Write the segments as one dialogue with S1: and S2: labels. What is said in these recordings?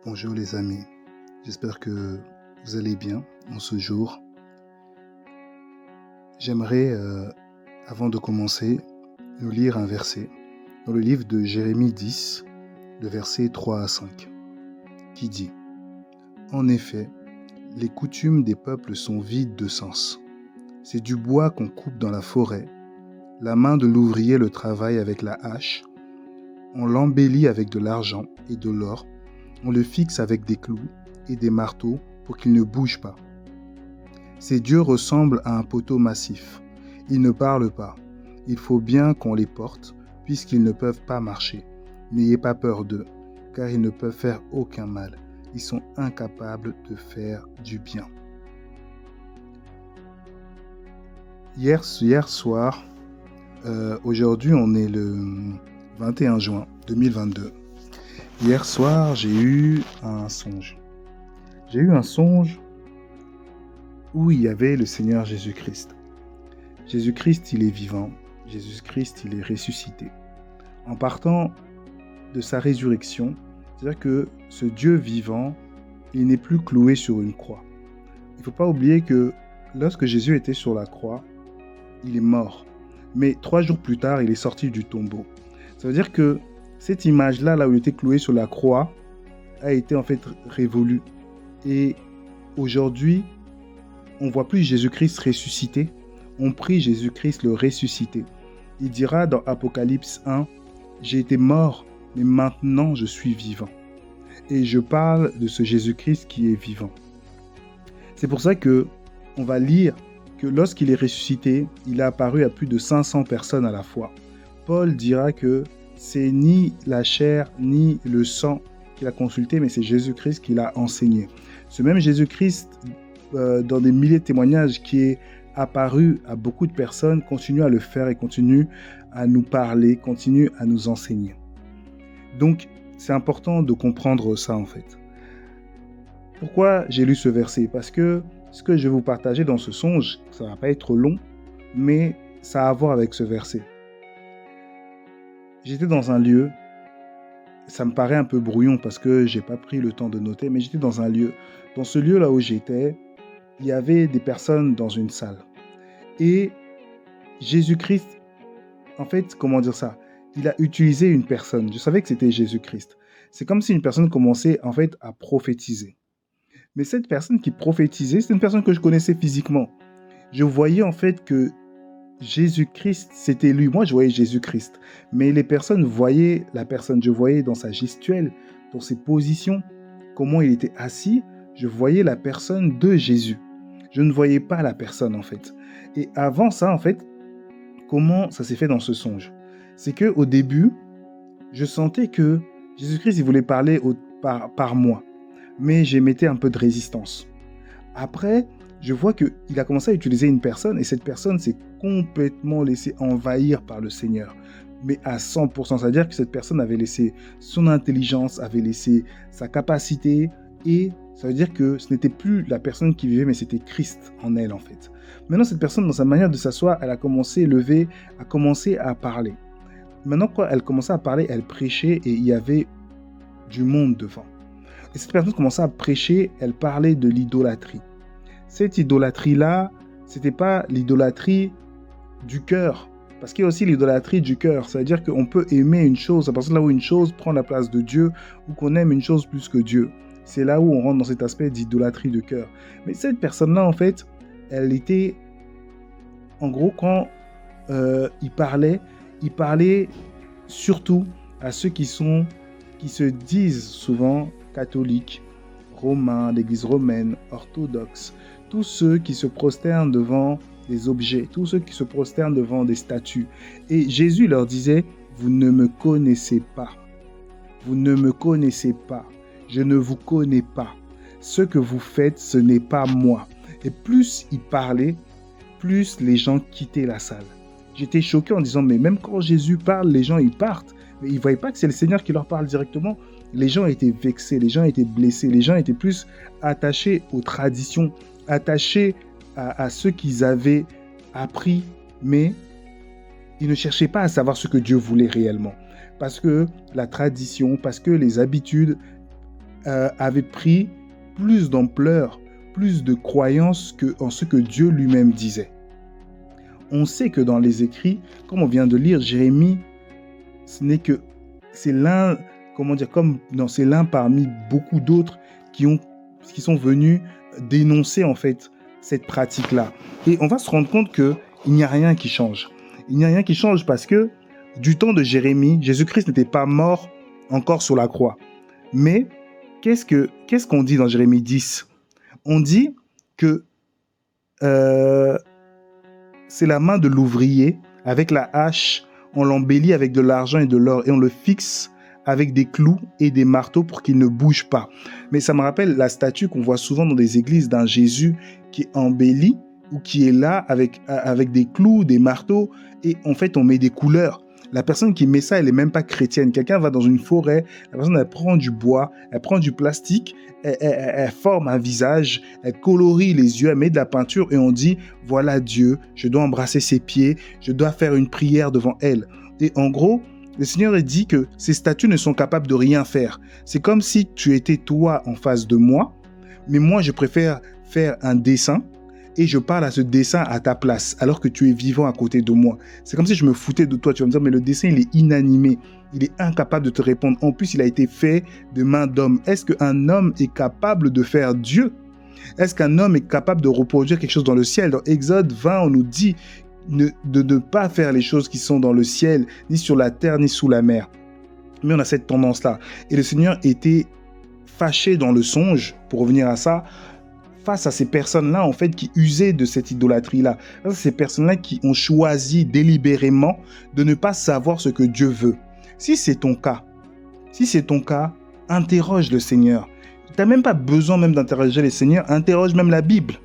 S1: Bonjour les amis, j'espère que vous allez bien en ce jour. J'aimerais, avant de commencer, nous lire un verset dans le livre de Jérémie 10, le verset 3 à 5, qui dit « En effet, les coutumes des peuples sont vides de sens. C'est du bois qu'on coupe dans la forêt, la main de l'ouvrier le travaille avec la hache, on l'embellit avec de l'argent et de l'or, on le fixe avec des clous et des marteaux pour qu'il ne bouge pas. Ces dieux ressemblent à un poteau massif. Ils ne parlent pas. Il faut bien qu'on les porte, puisqu'ils ne peuvent pas marcher. N'ayez pas peur d'eux, car ils ne peuvent faire aucun mal. Ils sont incapables de faire du bien. » Hier soir, aujourd'hui on est le 21 juin 2022. Hier soir, j'ai eu un songe. J'ai eu un songe où il y avait le Seigneur Jésus-Christ. Jésus-Christ, il est vivant. Jésus-Christ, il est ressuscité. En partant de sa résurrection, c'est-à-dire que ce Dieu vivant, il n'est plus cloué sur une croix. Il ne faut pas oublier que lorsque Jésus était sur la croix, il est mort. Mais 3 jours plus tard, il est sorti du tombeau. Ça veut dire que cette image-là, là où il était cloué sur la croix, a été en fait révolue. Et aujourd'hui, on ne voit plus Jésus-Christ ressuscité, on prie Jésus-Christ le ressuscité. Il dira dans Apocalypse 1, « J'ai été mort, mais maintenant je suis vivant. » Et je parle de ce Jésus-Christ qui est vivant. C'est pour ça que on va lire que lorsqu'il est ressuscité, il a apparu à plus de 500 personnes à la fois. Paul dira que c'est ni la chair ni le sang qu'il a consulté, mais c'est Jésus-Christ qui l'a enseigné. Ce même Jésus-Christ, dans des milliers de témoignages qui est apparu à beaucoup de personnes, continue à le faire et continue à nous parler, continue à nous enseigner. Donc, c'est important de comprendre ça en fait. Pourquoi j'ai lu ce verset ? Parce que ce que je vais vous partager dans ce songe, ça ne va pas être long, mais ça a à voir avec ce verset. J'étais dans un lieu, ça me paraît un peu brouillon parce que j'ai pas pris le temps de noter, mais j'étais dans un lieu. Dans ce lieu-là où j'étais, il y avait des personnes dans une salle. Et Jésus-Christ, en fait, comment dire ça ? Il a utilisé une personne. Je savais que c'était Jésus-Christ. C'est comme si une personne commençait en fait à prophétiser. Mais cette personne qui prophétisait, c'est une personne que je connaissais physiquement. Je voyais en fait que Jésus-Christ, c'était lui. Moi, je voyais Jésus-Christ. Mais les personnes voyaient la personne. Je voyais dans sa gestuelle, dans ses positions, comment il était assis. Je voyais la personne de Jésus. Je ne voyais pas la personne, en fait. Et avant ça, en fait, comment ça s'est fait dans ce songe ? C'est qu'au début, je sentais que Jésus-Christ, il voulait parler par moi. Mais j'émettais un peu de résistance. Après, je vois qu'il a commencé à utiliser une personne et cette personne s'est complètement laissée envahir par le Seigneur. Mais à 100%, c'est-à-dire que cette personne avait laissé son intelligence, avait laissé sa capacité et ça veut dire que ce n'était plus la personne qui vivait, mais c'était Christ en elle en fait. Maintenant, cette personne, dans sa manière de s'asseoir, elle a commencé à lever, a commencé à parler. Maintenant, quand elle commençait à parler, elle prêchait et il y avait du monde devant. Et cette personne commençait à prêcher, elle parlait de l'idolâtrie. Cette idolâtrie-là, ce n'était pas l'idolâtrie du cœur. Parce qu'il y a aussi l'idolâtrie du cœur. C'est-à-dire qu'on peut aimer une chose, à partir de là où une chose prend la place de Dieu, ou qu'on aime une chose plus que Dieu. C'est là où on rentre dans cet aspect d'idolâtrie de cœur. Mais cette personne-là, en fait, elle était... En gros, quand il parlait surtout à ceux qui se disent souvent catholiques, romains, l'église romaine, orthodoxes, tous ceux qui se prosternent devant des objets, tous ceux qui se prosternent devant des statues. Et Jésus leur disait, vous ne me connaissez pas. Vous ne me connaissez pas. Je ne vous connais pas. Ce que vous faites, ce n'est pas moi. Et plus il parlait, plus les gens quittaient la salle. J'étais choqué en disant, mais même quand Jésus parle, les gens ils partent. Mais ils ne voyaient pas que c'est le Seigneur qui leur parle directement. Les gens étaient vexés, les gens étaient blessés, les gens étaient plus attachés aux traditions, attachés à ce qu'ils avaient appris, mais ils ne cherchaient pas à savoir ce que Dieu voulait réellement. Parce que la tradition, parce que les habitudes avait pris plus d'ampleur, plus de croyance en ce que Dieu lui-même disait. On sait que dans les écrits, comme on vient de lire, Jérémie, c'est l'un parmi beaucoup d'autres qui sont venus dénoncer en fait cette pratique-là. Et on va se rendre compte qu'il n'y a rien qui change. Il n'y a rien qui change parce que du temps de Jérémie, Jésus-Christ n'était pas mort encore sur la croix. Mais qu'est-ce qu'on dit dans Jérémie 10 ? On dit que c'est la main de l'ouvrier avec la hache, on l'embellit avec de l'argent et de l'or et on le fixe avec des clous et des marteaux pour qu'il ne bouge pas. Mais ça me rappelle la statue qu'on voit souvent dans des églises d'un Jésus qui est embelli ou qui est là avec des clous, des marteaux et en fait on met des couleurs. La personne qui met ça, elle n'est même pas chrétienne. Quelqu'un va dans une forêt, la personne elle prend du bois, elle prend du plastique, elle forme un visage, elle colorie les yeux, elle met de la peinture et on dit voilà Dieu, je dois embrasser ses pieds, je dois faire une prière devant elle. Et en gros, le Seigneur dit que ces statues ne sont capables de rien faire. C'est comme si tu étais toi en face de moi, mais moi je préfère faire un dessin et je parle à ce dessin à ta place, alors que tu es vivant à côté de moi. C'est comme si je me foutais de toi. Tu vas me dire, mais le dessin, il est inanimé. Il est incapable de te répondre. En plus, il a été fait de main d'homme. Est-ce qu'un homme est capable de faire Dieu ? Est-ce qu'un homme est capable de reproduire quelque chose dans le ciel ? Dans Exode 20, on nous dit de ne pas faire les choses qui sont dans le ciel, ni sur la terre, ni sous la mer. Mais on a cette tendance-là. Et le Seigneur était fâché dans le songe, pour revenir à ça, face à ces personnes-là, en fait, qui usaient de cette idolâtrie-là. Ces personnes-là qui ont choisi délibérément de ne pas savoir ce que Dieu veut. Si c'est ton cas, interroge le Seigneur. Tu n'as même pas besoin même d'interroger le Seigneur, interroge même la Bible.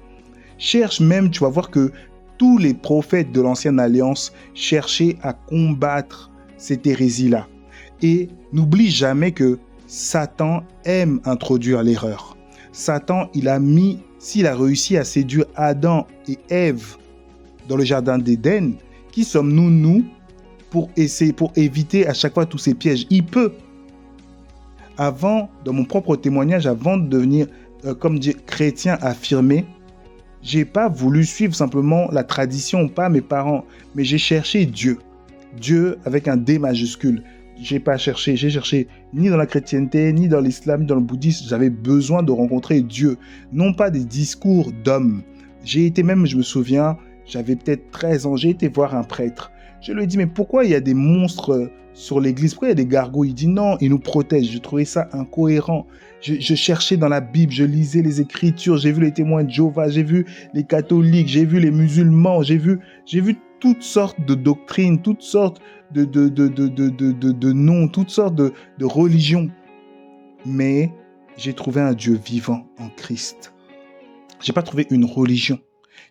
S1: Cherche même, tu vas voir que tous les prophètes de l'Ancienne Alliance cherchaient à combattre cette hérésie-là. Et n'oublie jamais que Satan aime introduire l'erreur. Satan, s'il a réussi à séduire Adam et Ève dans le jardin d'Éden, qui sommes-nous, nous, pour éviter à chaque fois tous ces pièges ? Il peut. Dans mon propre témoignage, avant de devenir, chrétien affirmé, j'ai pas voulu suivre simplement la tradition, pas mes parents, mais j'ai cherché Dieu. Dieu avec un D majuscule. J'ai cherché ni dans la chrétienté, ni dans l'islam, ni dans le bouddhisme. J'avais besoin de rencontrer Dieu, non pas des discours d'hommes. Je me souviens, j'avais peut-être 13 ans, j'ai été voir un prêtre. Je lui ai dit, mais pourquoi il y a des monstres sur l'église ? Pourquoi il y a des gargouilles ? Il dit, non, ils nous protègent. Je trouvais ça incohérent. Je cherchais dans la Bible, je lisais les Écritures, j'ai vu les témoins de Jéhovah, j'ai vu les catholiques, j'ai vu les musulmans, j'ai vu toutes sortes de doctrines, toutes sortes de noms, toutes sortes de religions. Mais j'ai trouvé un Dieu vivant en Christ. J'ai pas trouvé une religion.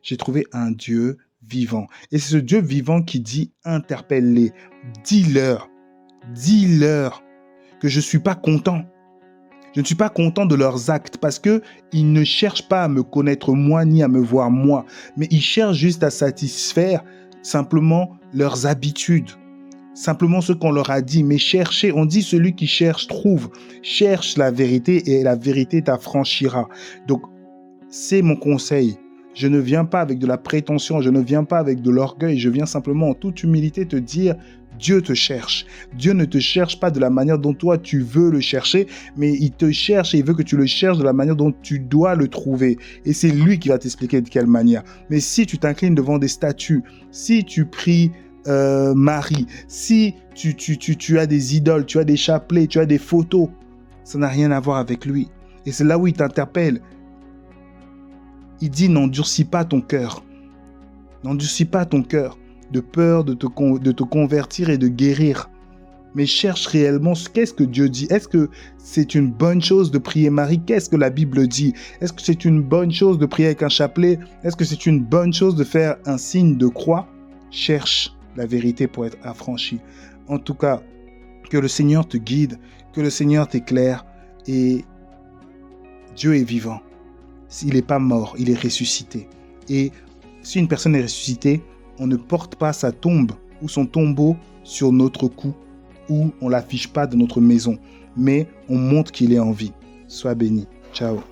S1: J'ai trouvé un Dieu vivant. Et c'est ce Dieu vivant qui dit, interpelle-les, dis-leur que je suis pas content. Je ne suis pas content de leurs actes parce que ils ne cherchent pas à me connaître moi ni à me voir moi, mais ils cherchent juste à satisfaire simplement leurs habitudes. Simplement ce qu'on leur a dit, mais cherchez, on dit celui qui cherche trouve, cherche la vérité et la vérité t'affranchira. Donc c'est mon conseil. Je ne viens pas avec de la prétention, je ne viens pas avec de l'orgueil, je viens simplement en toute humilité te dire Dieu te cherche. Dieu ne te cherche pas de la manière dont toi tu veux le chercher, mais il te cherche et il veut que tu le cherches de la manière dont tu dois le trouver. Et c'est lui qui va t'expliquer de quelle manière. Mais si tu t'inclines devant des statues, si tu pries Marie, si tu as des idoles, tu as des chapelets, tu as des photos, ça n'a rien à voir avec lui. Et c'est là où il t'interpelle. Il dit n'endurcis pas ton cœur. N'endurcis pas ton cœur de peur de te convertir et de guérir. Mais cherche réellement qu'est-ce que Dieu dit. Est-ce que c'est une bonne chose de prier Marie ? Qu'est-ce que la Bible dit ? Est-ce que c'est une bonne chose de prier avec un chapelet ? Est-ce que c'est une bonne chose de faire un signe de croix ? Cherche la vérité pour être affranchi. En tout cas, que le Seigneur te guide, que le Seigneur t'éclaire et Dieu est vivant. Il n'est pas mort, il est ressuscité. Et si une personne est ressuscitée, on ne porte pas sa tombe ou son tombeau sur notre cou ou on ne l'affiche pas dans notre maison, mais on montre qu'il est en vie. Sois béni. Ciao.